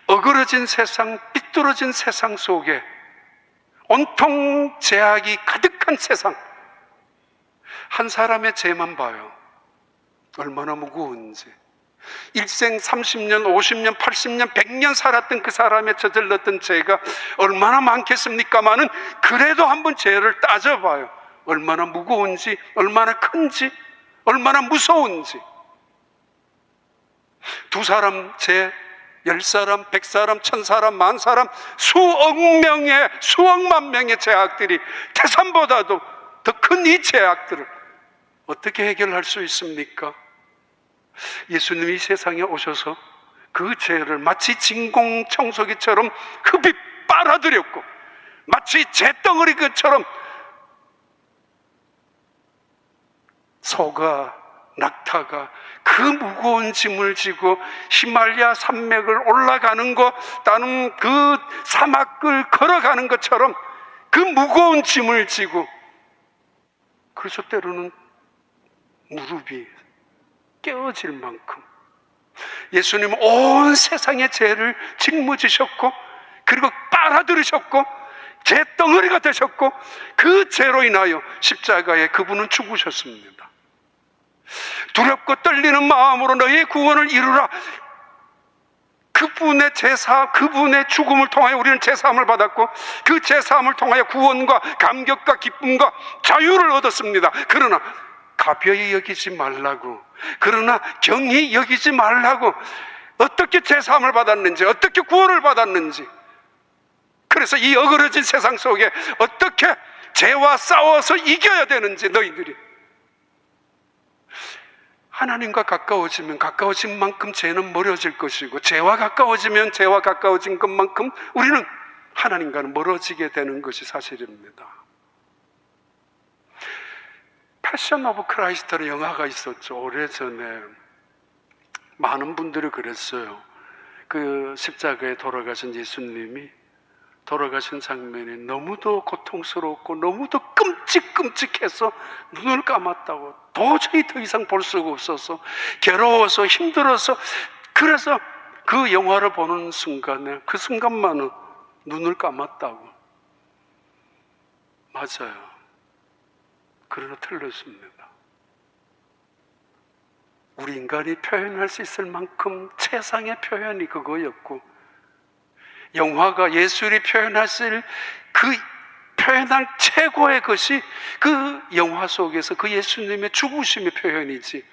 어그러진 세상, 삐뚤어진 세상 속에 온통 죄악이 가득한 세상, 한 사람의 죄만 봐요. 얼마나 무거운지. 일생 30년, 50년, 80년, 100년 살았던 그 사람의 저질렀던 죄가 얼마나 많겠습니까마는 그래도 한번 죄를 따져봐요. 얼마나 무거운지, 얼마나 큰지, 얼마나 무서운지. 두 사람 죄, 10사람, 100사람, 1000사람, 10,000사람, 수억만 명의 죄악들이 태산보다도 더 큰 이 죄악들을 어떻게 해결할 수 있습니까? 예수님이 세상에 오셔서 그 죄를 마치 진공청소기처럼 흡입 빨아들였고 마치 재덩어리 것처럼 소가, 낙타가 그 무거운 짐을 지고 히말라야 산맥을 올라가는 것, 또는 그 사막을 걸어가는 것처럼 그 무거운 짐을 지고, 그래서 때로는 무릎이 깨어질 만큼 예수님은 온 세상의 죄를 짊어지셨고 그리고 빨아들이셨고 죄 덩어리가 되셨고 그 죄로 인하여 십자가에 그분은 죽으셨습니다. 두렵고 떨리는 마음으로 너의 구원을 이루라. 그분의 그분의 죽음을 통하여 우리는 제사함을 받았고 그 제사함을 통하여 구원과 감격과 기쁨과 자유를 얻었습니다. 그러나 가벼이 여기지 말라고, 그러나 경히 여기지 말라고, 어떻게 제사함을 받았는지, 어떻게 구원을 받았는지, 그래서 이 어그러진 세상 속에 어떻게 죄와 싸워서 이겨야 되는지, 너희들이 하나님과 가까워지면 가까워진 만큼 죄는 멀어질 것이고, 죄와 가까워지면 죄와 가까워진 것만큼 우리는 하나님과는 멀어지게 되는 것이 사실입니다. 패션 오브 크라이스트라는 영화가 있었죠. 오래전에 많은 분들이 그랬어요. 그 십자가에 돌아가신 예수님이 돌아가신 장면이 너무도 고통스럽고 너무도 끔찍해서 눈을 감았다고, 도저히 더 이상 볼 수가 없어서 괴로워서 힘들어서, 그래서 그 영화를 보는 순간에 그 순간만은 눈을 감았다고. 맞아요. 그러나 틀렸습니다. 우리 인간이 표현할 수 있을 만큼 최상의 표현이 그거였고, 영화가 예술이 표현할 최고의 것이 그 영화 속에서 그 예수님의 죽으심의 표현이지,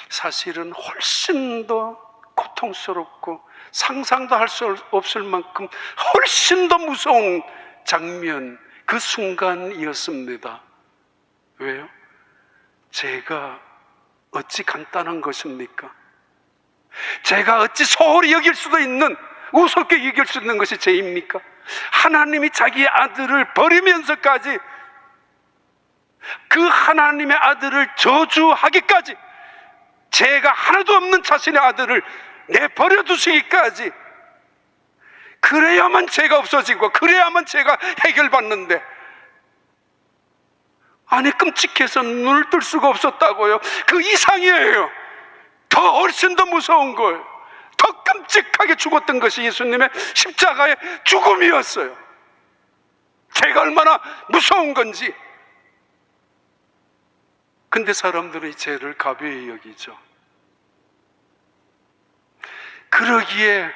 사실은 훨씬 더 고통스럽고 상상도 할 수 없을 만큼 훨씬 더 무서운 장면, 그 순간이었습니다. 왜요? 죄가 어찌 간단한 것입니까? 죄가 어찌 소홀히 여길 수도 있는, 우습게 여길 수 있는 것이 죄입니까? 하나님이 자기의 아들을 버리면서까지, 그 하나님의 아들을 저주하기까지, 죄가 하나도 없는 자신의 아들을 내버려 두시기까지, 그래야만 죄가 없어지고 그래야만 죄가 해결받는데, 아니 끔찍해서 눈을 뜰 수가 없었다고요? 그 이상이에요. 더 훨씬 더 무서운 거예요. 더 끔찍하게 죽었던 것이 예수님의 십자가의 죽음이었어요. 죄가 얼마나 무서운 건지. 근데 사람들은 이 죄를 가벼이 여기죠. 그러기에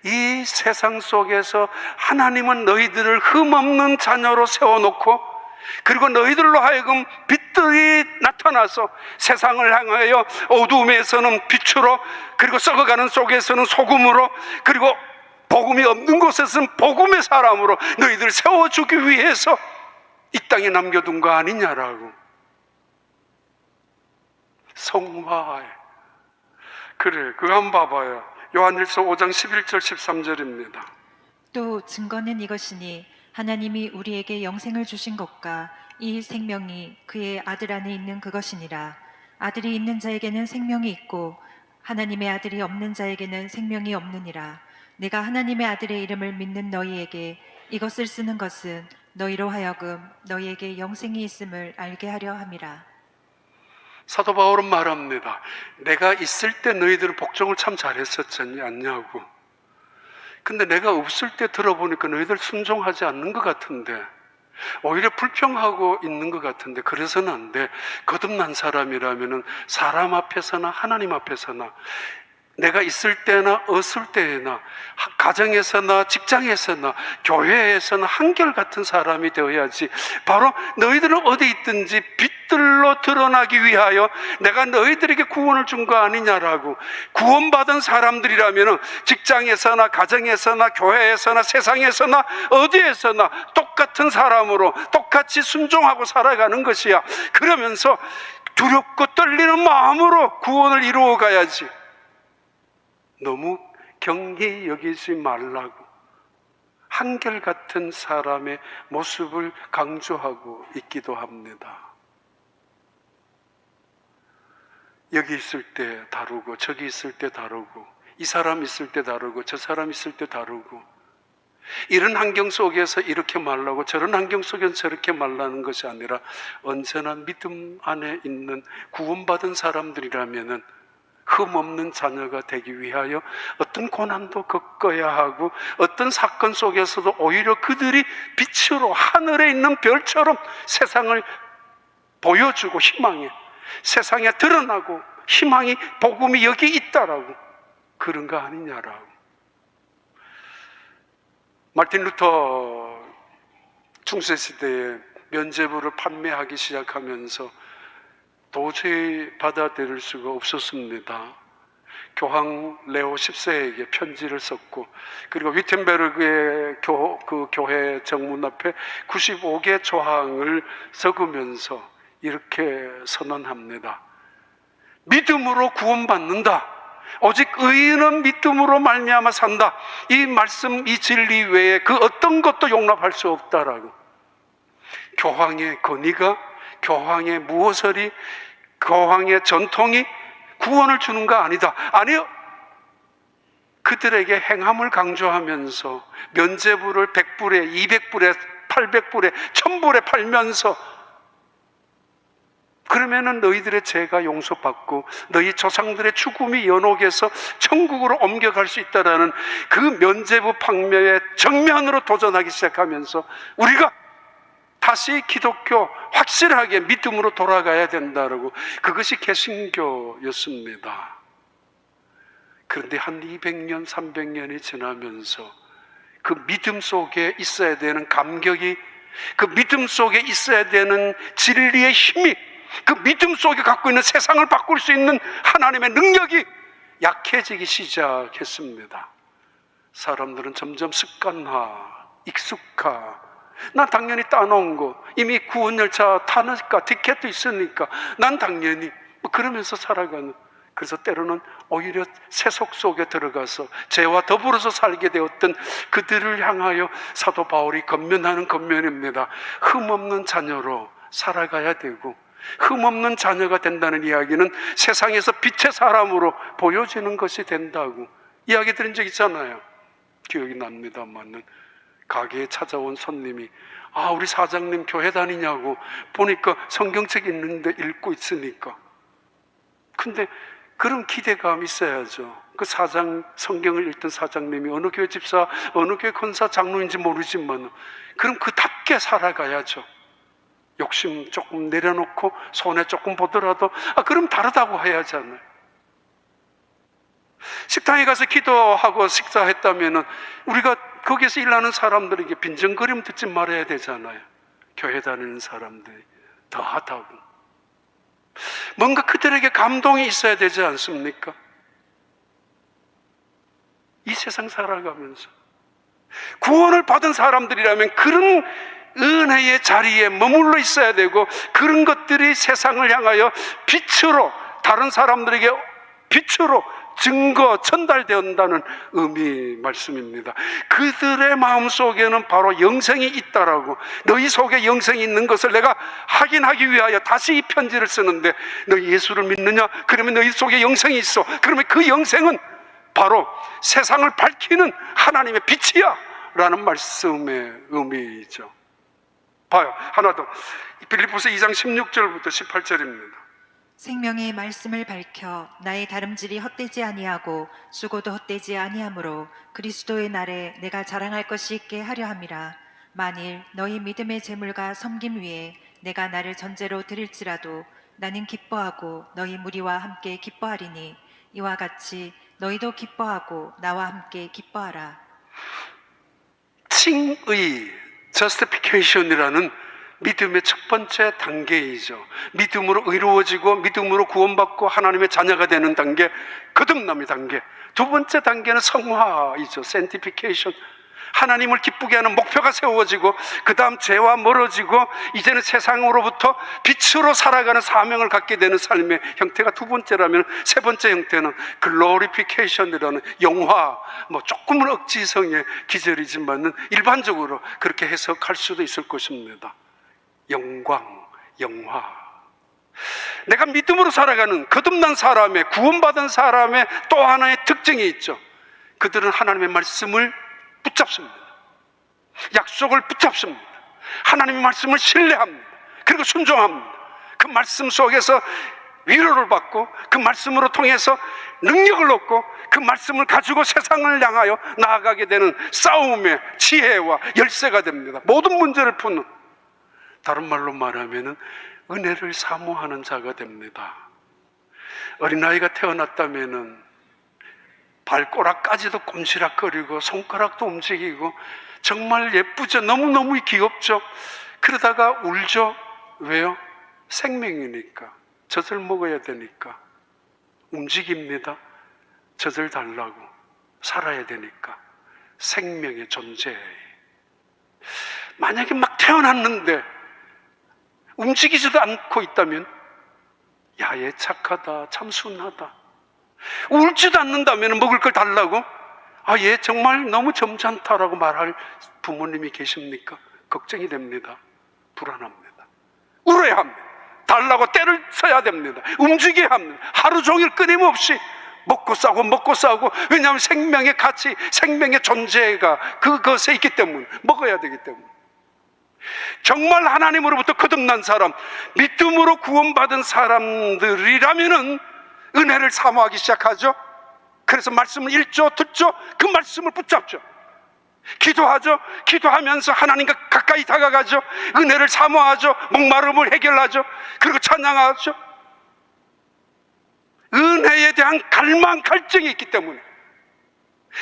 이 세상 속에서 하나님은 너희들을 흠없는 자녀로 세워놓고, 그리고 너희들로 하여금 빛들이 나타나서 세상을 향하여 어두움에서는 빛으로, 그리고 썩어가는 속에서는 소금으로, 그리고 복음이 없는 곳에서는 복음의 사람으로 너희들을 세워주기 위해서 이 땅에 남겨둔 거 아니냐라고. 성화해. 그래, 그거 한번 봐봐요. 요한일서 5장 11절 13절입니다. 또 증거는 이것이니 하나님이 우리에게 영생을 주신 것과 이 생명이 그의 아들 안에 있는 그것이니라. 아들이 있는 자에게는 생명이 있고 하나님의 아들이 없는 자에게는 생명이 없느니라. 내가 하나님의 아들의 이름을 믿는 너희에게 이것을 쓰는 것은 너희로 하여금 너희에게 영생이 있음을 알게 하려 함이라. 사도 바울은 말합니다. 내가 있을 때 너희들은 복종을 참 잘했었지 않냐고. 근데 내가 없을 때 들어보니까 너희들 순종하지 않는 것 같은데, 오히려 불평하고 있는 것 같은데, 그래서는 안 돼. 거듭난 사람이라면은 사람 앞에서나 하나님 앞에서나, 내가 있을 때나 없을 때나, 가정에서나 직장에서나 교회에서나 한결같은 사람이 되어야지. 바로 너희들은 어디 있든지 빛들로 드러나기 위하여 내가 너희들에게 구원을 준 거 아니냐라고. 구원받은 사람들이라면 직장에서나 가정에서나 교회에서나 세상에서나 어디에서나 똑같은 사람으로 똑같이 순종하고 살아가는 것이야. 그러면서 두렵고 떨리는 마음으로 구원을 이루어 가야지. 너무 경히 여기지 말라고 한결같은 사람의 모습을 강조하고 있기도 합니다. 여기 있을 때 다르고 저기 있을 때 다르고, 이 사람 있을 때 다르고 저 사람 있을 때 다르고, 이런 환경 속에서 이렇게 말라고 저런 환경 속에서 저렇게 말라는 것이 아니라, 언제나 믿음 안에 있는 구원받은 사람들이라면은 흠없는 자녀가 되기 위하여 어떤 고난도 겪어야 하고 어떤 사건 속에서도 오히려 그들이 빛으로 하늘에 있는 별처럼 세상을 보여주고 희망에 세상에 드러나고 희망이 복음이 여기 있다라고 그런 거 아니냐라고. 마틴 루터 중세시대에 면죄부를 판매하기 시작하면서 도저히 받아들일 수가 없었습니다. 교황 레오 10세에게 편지를 썼고, 그리고 위텐베르그의 그 교회 정문 앞에 95개 조항을 적으면서 이렇게 선언합니다. 믿음으로 구원받는다. 오직 의인은 믿음으로 말미암아 산다. 이 말씀, 이 진리 외에 그 어떤 것도 용납할 수 없다라고. 교황의 권위가, 교황의 무엇을이, 교황의 전통이 구원을 주는 거 아니다. 아니요. 그들에게 행함을 강조하면서 면죄부를 100불에, 200불에, 800불에, 1000불에 팔면서 그러면은 너희들의 죄가 용서받고 너희 조상들의 죽음이 연옥에서 천국으로 옮겨갈 수 있다라는 그 면죄부 판매에 정면으로 도전하기 시작하면서 우리가 다시 기독교 확실하게 믿음으로 돌아가야 된다라고. 그것이 개신교였습니다. 그런데 한 200년, 300년이 지나면서 그 믿음 속에 있어야 되는 감격이, 그 믿음 속에 있어야 되는 진리의 힘이, 그 믿음 속에 갖고 있는 세상을 바꿀 수 있는 하나님의 능력이 약해지기 시작했습니다. 사람들은 점점 습관화, 익숙화, 난 당연히 따놓은 거, 이미 구원열차 타니까 티켓도 있으니까 난 당연히 그러면서 살아가는. 그래서 때로는 오히려 세속 속에 들어가서 죄와 더불어서 살게 되었던 그들을 향하여 사도 바울이 권면하는 권면입니다. 흠없는 자녀로 살아가야 되고, 흠없는 자녀가 된다는 이야기는 세상에서 빛의 사람으로 보여지는 것이 된다고 이야기 드린 적 있잖아요. 기억이 납니다만은 가게에 찾아온 손님이 우리 사장님 교회 다니냐고. 보니까 성경책 있는데 읽고 있으니까. 근데 그런 기대감이 있어야죠. 그 성경을 읽던 사장님이 어느 교회 집사, 어느 교회 권사, 장로인지 모르지만 그럼 그답게 살아가야죠. 욕심 조금 내려놓고 손에 조금 보더라도 그럼 다르다고 해야 하잖아요. 식당에 가서 기도하고 식사했다면 우리가 거기서 일하는 사람들에게 빈정거림 듣지 말아야 되잖아요. 교회 다니는 사람들이 더 하다고. 뭔가 그들에게 감동이 있어야 되지 않습니까? 이 세상 살아가면서 구원을 받은 사람들이라면 그런 은혜의 자리에 머물러 있어야 되고, 그런 것들이 세상을 향하여 빛으로, 다른 사람들에게 빛으로 증거 전달되었다는 의미 말씀입니다. 그들의 마음속에는 바로 영생이 있다라고. 너희 속에 영생이 있는 것을 내가 확인하기 위하여 다시 이 편지를 쓰는데, 너희 예수를 믿느냐? 그러면 너희 속에 영생이 있어. 그러면 그 영생은 바로 세상을 밝히는 하나님의 빛이야 라는 말씀의 의미이죠. 봐요. 하나 더. 빌립보서 2장 16절부터 18절입니다. 생명의 말씀을 밝혀 나의 다름질이 헛되지 아니하고 수고도 헛되지 아니하므로 그리스도의 날에 내가 자랑할 것이 있게 하려 함이라. 만일 너희 믿음의 재물과 섬김 위에 내가 나를 전제로 드릴지라도 나는 기뻐하고 너희 무리와 함께 기뻐하리니 이와 같이 너희도 기뻐하고 나와 함께 기뻐하라. 칭의, justification이라는 믿음의 첫 번째 단계이죠. 믿음으로 의로워지고 믿음으로 구원받고 하나님의 자녀가 되는 단계, 거듭남의 단계. 두 번째 단계는 성화이죠. sanctification. 하나님을 기쁘게 하는 목표가 세워지고, 그 다음 죄와 멀어지고 이제는 세상으로부터 빛으로 살아가는 사명을 갖게 되는 삶의 형태가 두 번째라면, 세 번째 형태는 glorification이라는 영화, 조금은 억지성의 기절이지만 일반적으로 그렇게 해석할 수도 있을 것입니다. 영광, 영화. 내가 믿음으로 살아가는 거듭난 사람의, 구원받은 사람의 또 하나의 특징이 있죠. 그들은 하나님의 말씀을 붙잡습니다. 약속을 붙잡습니다. 하나님의 말씀을 신뢰합니다. 그리고 순종합니다. 그 말씀 속에서 위로를 받고 그 말씀으로 통해서 능력을 얻고 그 말씀을 가지고 세상을 향하여 나아가게 되는 싸움의 지혜와 열쇠가 됩니다. 모든 문제를 푸는, 다른 말로 말하면 은혜를 사모하는 자가 됩니다. 어린아이가 태어났다면 발꼬락까지도 꼼지락거리고 손가락도 움직이고 정말 예쁘죠. 너무너무 귀엽죠. 그러다가 울죠. 왜요? 생명이니까. 젖을 먹어야 되니까. 움직입니다. 젖을 달라고. 살아야 되니까. 생명의 존재. 만약에 막 태어났는데 움직이지도 않고 있다면, 야, 얘 착하다, 참 순하다. 울지도 않는다면 먹을 걸 달라고, 아, 얘 정말 너무 점잖다라고 말할 부모님이 계십니까? 걱정이 됩니다. 불안합니다. 울어야 합니다. 달라고 때를 써야 됩니다. 움직여야 합니다. 하루 종일 끊임없이 먹고 싸고. 왜냐하면 생명의 가치, 생명의 존재가 그것에 있기 때문에, 먹어야 되기 때문에. 정말 하나님으로부터 거듭난 사람, 믿음으로 구원받은 사람들이라면은 은혜를 사모하기 시작하죠. 그래서 말씀을 읽죠, 듣죠, 그 말씀을 붙잡죠. 기도하죠. 기도하면서 하나님과 가까이 다가가죠. 은혜를 사모하죠. 목마름을 해결하죠. 그리고 찬양하죠. 은혜에 대한 갈망, 갈증이 있기 때문에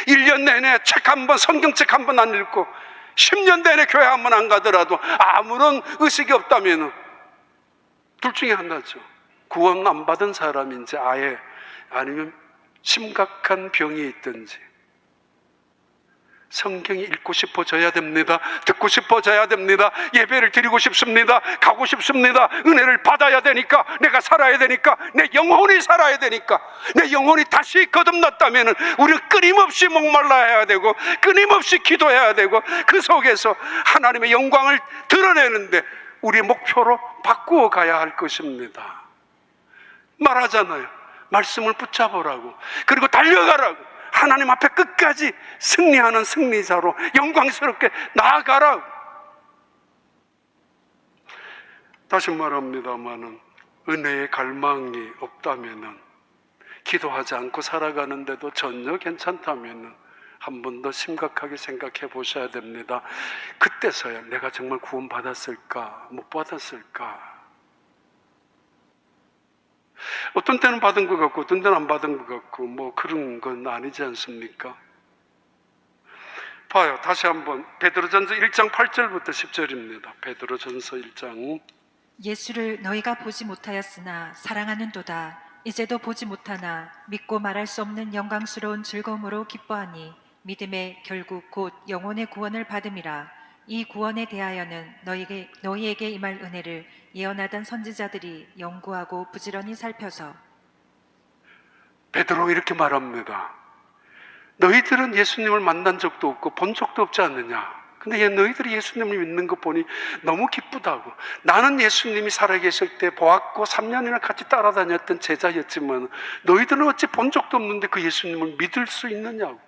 1년 내내 책 한 번, 성경책 한 번 안 읽고 10년 내내 교회 한 번 안 가더라도 아무런 의식이 없다면 둘 중에 하나죠. 구원 안 받은 사람인지 아예, 아니면 심각한 병이 있든지. 성경이 읽고 싶어져야 됩니다. 듣고 싶어져야 됩니다. 예배를 드리고 싶습니다. 가고 싶습니다. 은혜를 받아야 되니까, 내가 살아야 되니까, 내 영혼이 살아야 되니까. 내 영혼이 다시 거듭났다면 우리는 끊임없이 목말라야 되고 끊임없이 기도해야 되고 그 속에서 하나님의 영광을 드러내는데 우리의 목표로 바꾸어 가야 할 것입니다. 말하잖아요. 말씀을 붙잡으라고, 그리고 달려가라고. 하나님 앞에 끝까지 승리하는 승리자로 영광스럽게 나아가라. 다시 말합니다마는 은혜의 갈망이 없다면은, 기도하지 않고 살아가는데도 전혀 괜찮다면은 한 번 더 심각하게 생각해 보셔야 됩니다. 그때서야 내가 정말 구원받았을까, 못 받았을까. 어떤 때는 받은 것 같고 어떤 때는 안 받은 것 같고 뭐 그런 건 아니지 않습니까? 봐요. 다시 한번 베드로전서 1장 8절부터 10절입니다. 베드로전서 1장. 예수를 너희가 보지 못하였으나 사랑하는도다. 이제도 보지 못하나 믿고 말할 수 없는 영광스러운 즐거움으로 기뻐하니 믿음의 결국 곧 영혼의 구원을 받음이라. 이 구원에 대하여는 너희에게 임할 은혜를 예언하던 선지자들이 연구하고 부지런히 살펴서. 베드로 이렇게 말합니다. 너희들은 예수님을 만난 적도 없고 본 적도 없지 않느냐. 근데 너희들이 예수님을 믿는 거 보니 너무 기쁘다고. 나는 예수님이 살아계실 때 보았고 3년이나 같이 따라다녔던 제자였지만 너희들은 어찌 본 적도 없는데 그 예수님을 믿을 수 있느냐고.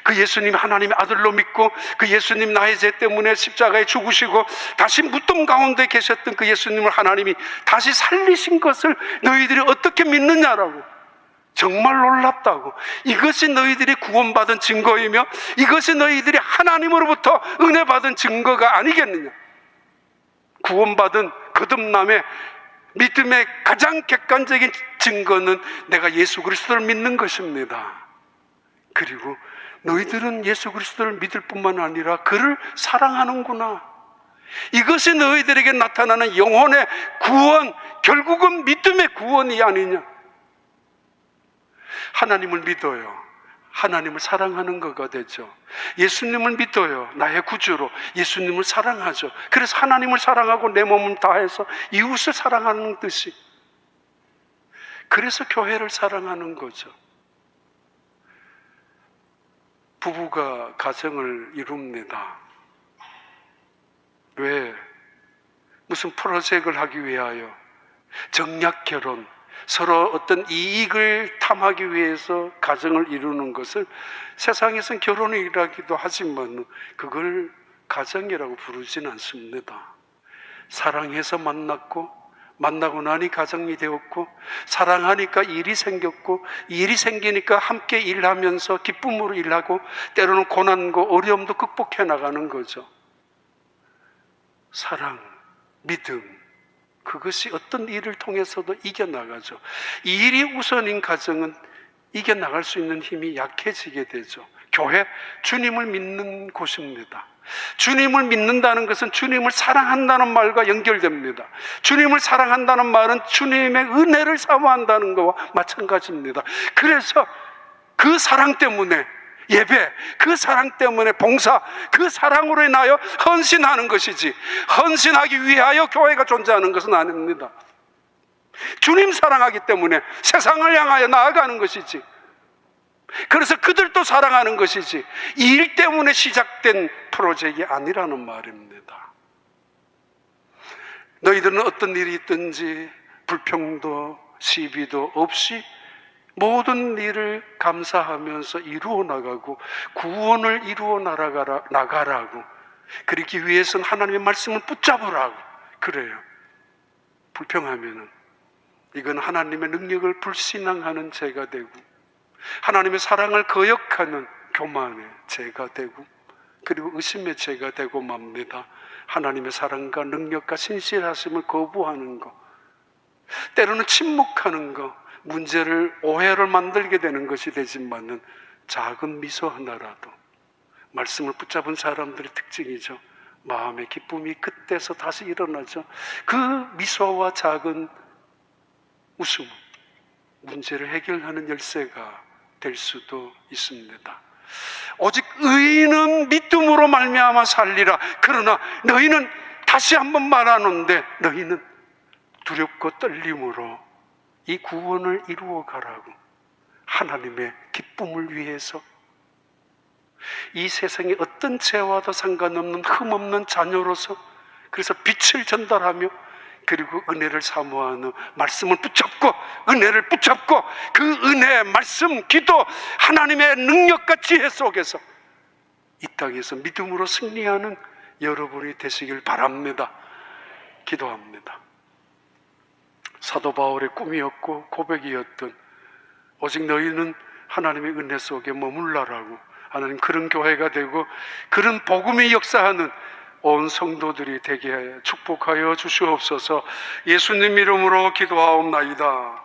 그 예수님 하나님의 아들로 믿고 그 예수님 나의 죄 때문에 십자가에 죽으시고 다시 무덤 가운데 계셨던 그 예수님을 하나님이 다시 살리신 것을 너희들이 어떻게 믿느냐라고. 정말 놀랍다고. 이것이 너희들이 구원받은 증거이며 이것이 너희들이 하나님으로부터 은혜 받은 증거가 아니겠느냐. 구원받은 거듭남의 믿음의 가장 객관적인 증거는 내가 예수 그리스도를 믿는 것입니다. 그리고 너희들은 예수 그리스도를 믿을 뿐만 아니라 그를 사랑하는구나. 이것이 너희들에게 나타나는 영혼의 구원, 결국은 믿음의 구원이 아니냐. 하나님을 믿어요. 하나님을 사랑하는 거가 되죠. 예수님을 믿어요. 나의 구주로 예수님을 사랑하죠. 그래서 하나님을 사랑하고 내 몸을 다해서 이웃을 사랑하는 듯이, 그래서 교회를 사랑하는 거죠. 부부가 가정을 이룹니다. 왜? 무슨 프로젝트를 하기 위하여, 정략 결혼, 서로 어떤 이익을 탐하기 위해서 가정을 이루는 것을 세상에서는 결혼이라기도 하지만 그걸 가정이라고 부르진 않습니다. 사랑해서 만났고 만나고 나니 가정이 되었고, 사랑하니까 일이 생겼고, 일이 생기니까 함께 일하면서 기쁨으로 일하고, 때로는 고난과 어려움도 극복해 나가는 거죠. 사랑, 믿음, 그것이 어떤 일을 통해서도 이겨나가죠. 이 일이 우선인 가정은 이겨나갈 수 있는 힘이 약해지게 되죠. 교회, 주님을 믿는 곳입니다. 주님을 믿는다는 것은 주님을 사랑한다는 말과 연결됩니다. 주님을 사랑한다는 말은 주님의 은혜를 사모한다는 것과 마찬가지입니다. 그래서 그 사랑 때문에 예배, 그 사랑 때문에 봉사, 그 사랑으로 인하여 헌신하는 것이지, 헌신하기 위하여 교회가 존재하는 것은 아닙니다. 주님 사랑하기 때문에 세상을 향하여 나아가는 것이지, 그래서 그들도 사랑하는 것이지, 이 일 때문에 시작된 프로젝트가 아니라는 말입니다. 너희들은 어떤 일이 있든지 불평도 시비도 없이 모든 일을 감사하면서 이루어 나가고 구원을 이루어 나가라고, 그러기 위해서는 하나님의 말씀을 붙잡으라고 그래요. 불평하면은 이건 하나님의 능력을 불신앙하는 죄가 되고, 하나님의 사랑을 거역하는 교만의 죄가 되고, 그리고 의심의 죄가 되고 맙니다. 하나님의 사랑과 능력과 신실하심을 거부하는 것, 때로는 침묵하는 것, 문제를 오해를 만들게 되는 것이 되지만은 작은 미소 하나라도, 말씀을 붙잡은 사람들의 특징이죠. 마음의 기쁨이 그때서 다시 일어나죠. 그 미소와 작은 웃음, 문제를 해결하는 열쇠가 될 수도 있습니다. 오직 의인은 믿음으로 말미암아 살리라. 그러나 너희는, 다시 한번 말하는데, 너희는 두렵고 떨림으로 이 구원을 이루어 가라고, 하나님의 기쁨을 위해서, 이 세상의 어떤 죄와도 상관없는 흠없는 자녀로서, 그래서 빛을 전달하며, 그리고 은혜를 사모하는 말씀을 붙잡고, 은혜를 붙잡고, 그 은혜, 말씀, 기도, 하나님의 능력과 지혜 속에서 이 땅에서 믿음으로 승리하는 여러분이 되시길 바랍니다. 기도합니다. 사도 바울의 꿈이었고 고백이었던, 오직 너희는 하나님의 은혜 속에 머물러라고, 하나님 그런 교회가 되고 그런 복음이 역사하는 온 성도들이 되게 축복하여 주시옵소서. 예수님 이름으로 기도하옵나이다.